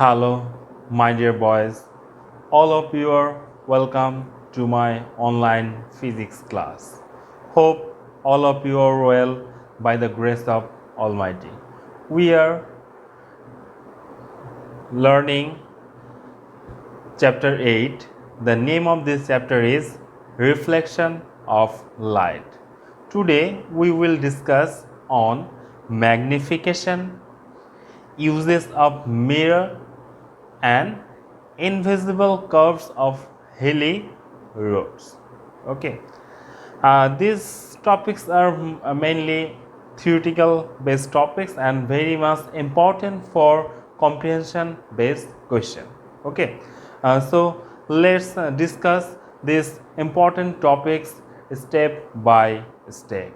Hello, my dear boys. All of you are welcome to my online physics class. Hope all of you are well by the grace of Almighty. We are learning chapter 8. The name of this chapter is Reflection of Light. Today we will discuss on magnification, uses of mirror and invisible curves of hilly roads. Okay, these topics are mainly theoretical based topics and very much important for comprehension based question. Okay, so let's discuss these important topics step by step.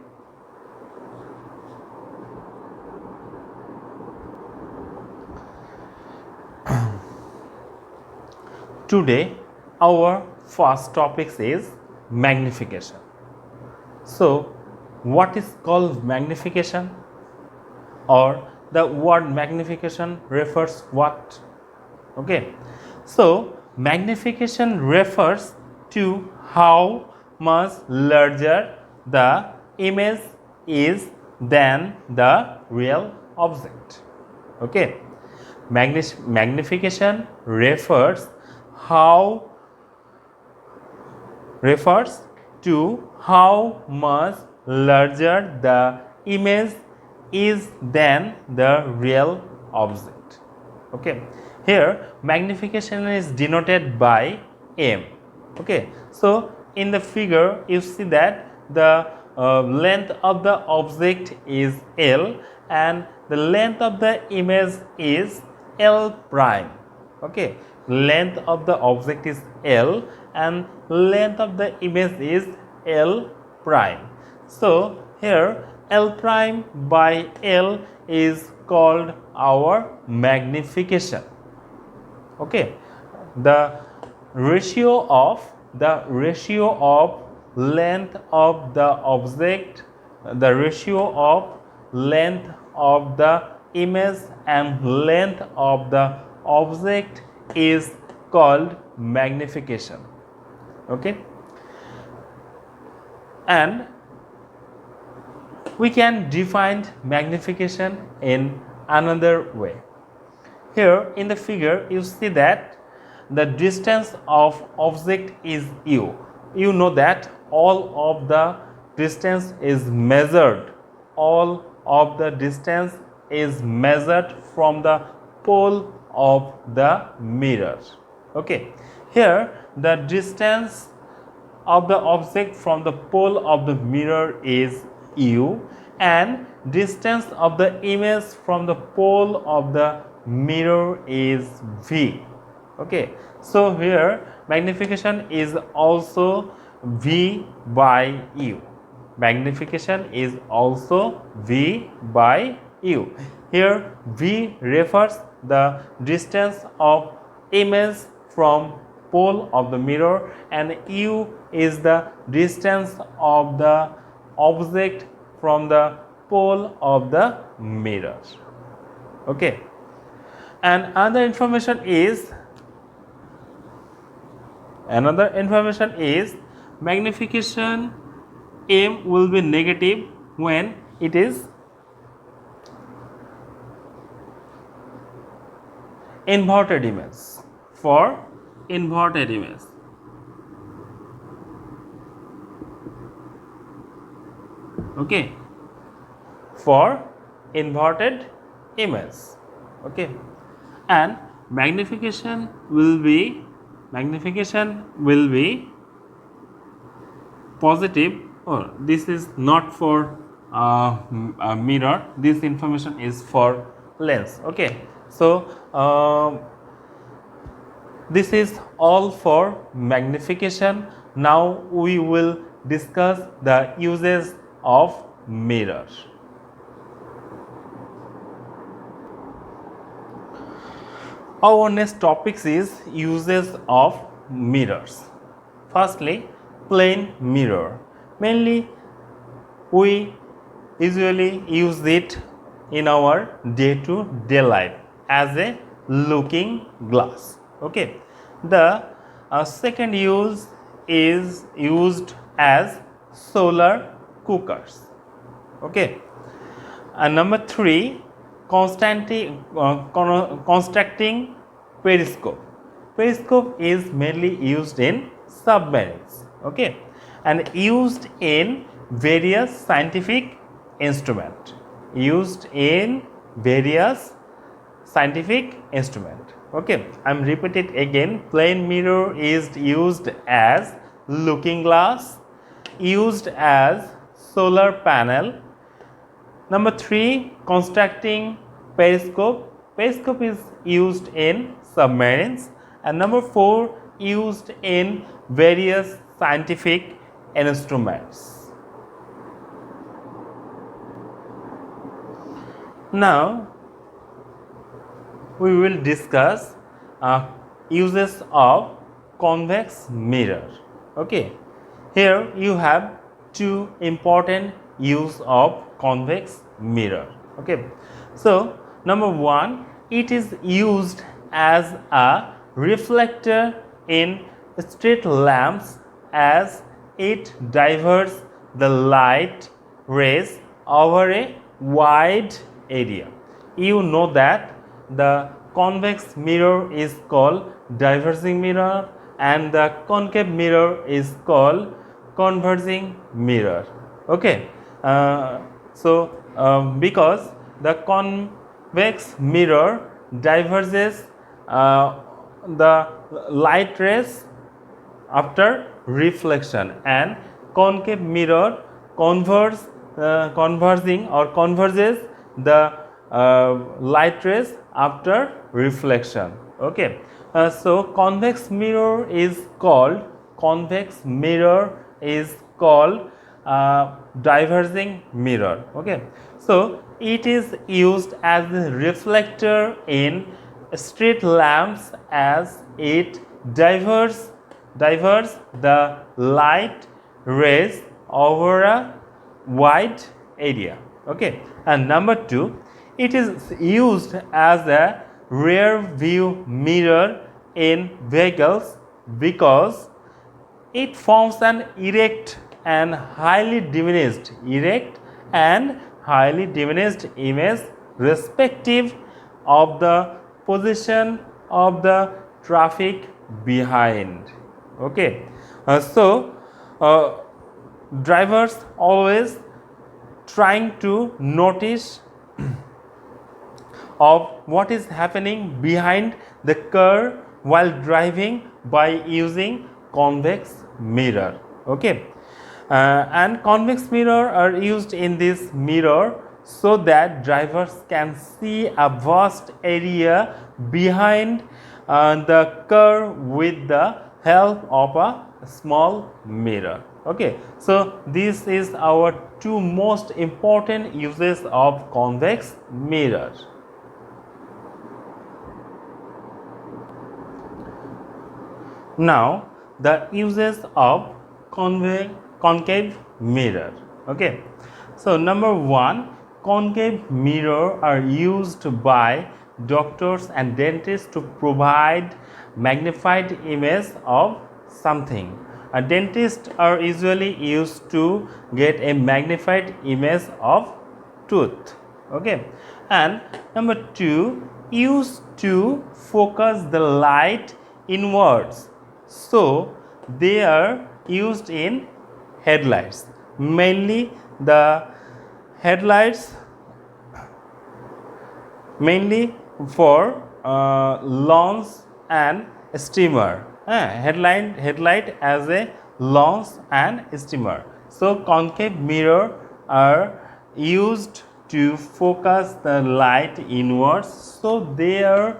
Today our first topic is magnification. So what is called magnification, or the word magnification refers what? Okay, so magnification refers to how much larger the image is than the real object. Okay, magnification refers to how much larger the image is than the real object. Okay, here magnification is denoted by m. Okay, so in the figure you see that the length of the object is L and the length of the image is L prime. Okay, length of the object is L and length of the image is L prime. So here L prime by L is called our magnification. Okay, the ratio of length of the object, the ratio of length of the image and length of the object is called magnification. Okay, and we can define magnification in another way. Here in the figure you see that the distance of object is u. You know that all of the distance is measured. All of the distance is measured from the pole of the mirror. Okay, here the distance of the object from the pole of the mirror is u and distance of the image from the pole of the mirror is v. Okay, so here magnification is also v by u. Magnification is also v by u. Here v refers the distance of image from pole of the mirror and u is the distance of the object from the pole of the mirror. Okay, and another information is magnification m will be negative when it is inverted image. For inverted image, okay, for inverted image. Okay, and magnification will be positive. Or this is not for mirror, this information is for lens. Okay, so this is all for magnification. Now we will discuss the uses of mirror. Our next topic is uses of mirrors. Firstly, plane mirror. Mainly we usually use it in our day-to-day life as a looking glass. Okay, the second use is used as solar cookers. Okay, and number 3, constructing periscope. Periscope is mainly used in submarines. Okay, and used in various scientific instruments. Used in various scientific instrument. Okay, I'm repeating again. Plane mirror is used as looking glass, used as solar panel. Number 3, constructing periscope. Periscope is used in submarines. And number 4, used in various scientific instruments. Now we will discuss uses of convex mirror. Okay, here you have two important use of convex mirror. Okay, so number 1, it is used as a reflector in street lamps as it diverts the light rays over a wide area. You know that the convex mirror is called diverging mirror and the concave mirror is called converging mirror. Okay, because the convex mirror diverges the light rays after reflection, and concave mirror converges the light rays after reflection. Okay, so convex mirror is called diverging mirror. Okay, so it is used as a reflector in street lamps as it diverges the light rays over a wide area. Okay, and number 2, it is used as a rear view mirror in vehicles because it forms an erect and highly diminished image respective of the position of the traffic behind. Okay, drivers always trying to notice of what is happening behind the car while driving by using convex mirror. Okay, and convex mirror are used in this mirror so that drivers can see a vast area behind the car with the help of a small mirror. Okay, so this is our two most important uses of convex mirror. Now the uses of concave mirror. Okay, so number 1, concave mirror are used by doctors and dentists to provide magnified image of something. A dentist are usually used to get a magnified image of tooth. Okay, and number 2, used to focus the light inwards, so they are used in headlights, mainly for launch and steamer. Headlight as a launch and steamer. So concave mirror are used to focus the light inwards, so they are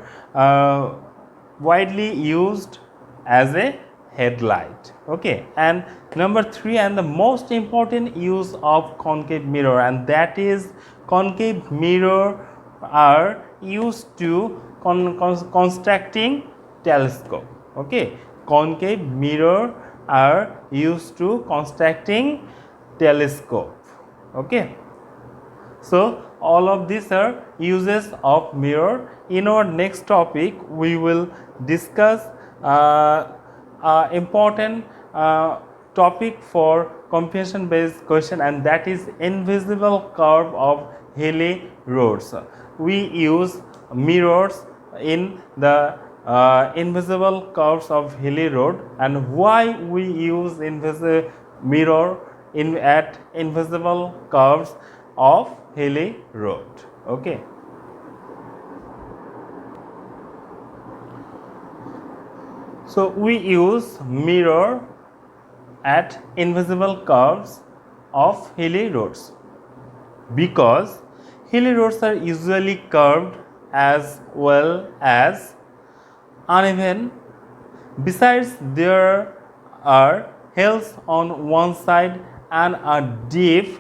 widely used as a headlight. Okay, and number 3, and the most important use of concave mirror, and that is concave mirror are used to constructing telescope. Okay, concave mirror are used to constructing telescope. Okay, so all of these are uses of mirror. In our next topic we will discuss important topic for computation based question, and that is invisible curve of hilly roads. We use mirrors in the invisible curves of hilly road, and why we use invisible mirror in at invisible curves of hilly road. Okay. So we use mirror at invisible curves of hilly roads because hilly roads are usually curved as well as uneven. Besides, there are hills on one side and a deep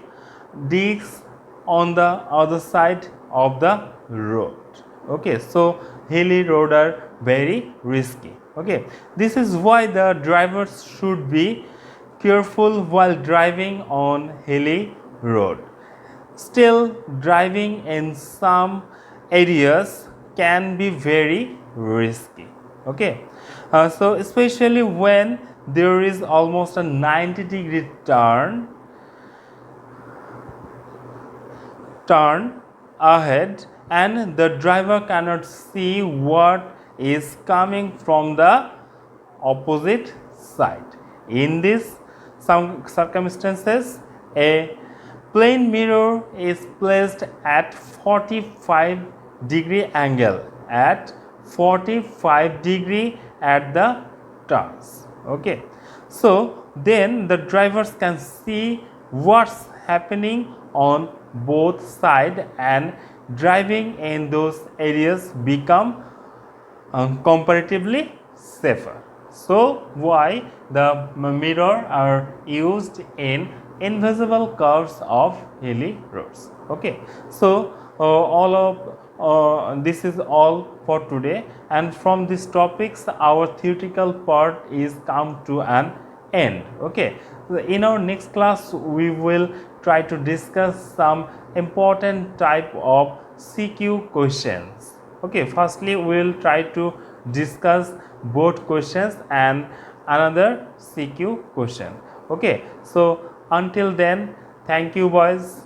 digs on the other side of the road. Okay, so hilly road are very risky. Okay, this is why the drivers should be careful while driving on hilly road. Still, driving in some areas can be very risky. Okay, so especially when there is almost a 90-degree turn ahead and the driver cannot see what is coming from the opposite side. In this some circumstances, a plane mirror is placed at 45-degree angle at 45-degree at the turns. Okay, so then the drivers can see what's happening on both sides, and driving in those areas become comparatively safer. So why the mirror are used in invisible curves of hilly roads. Okay, so all of this is all for today, and from these topics our theoretical part is come to an end. Okay, so in our next class we will try to discuss some important type of CQ questions. Okay, firstly we will try to discuss both questions and another CQ question. Okay, so until then, thank you boys.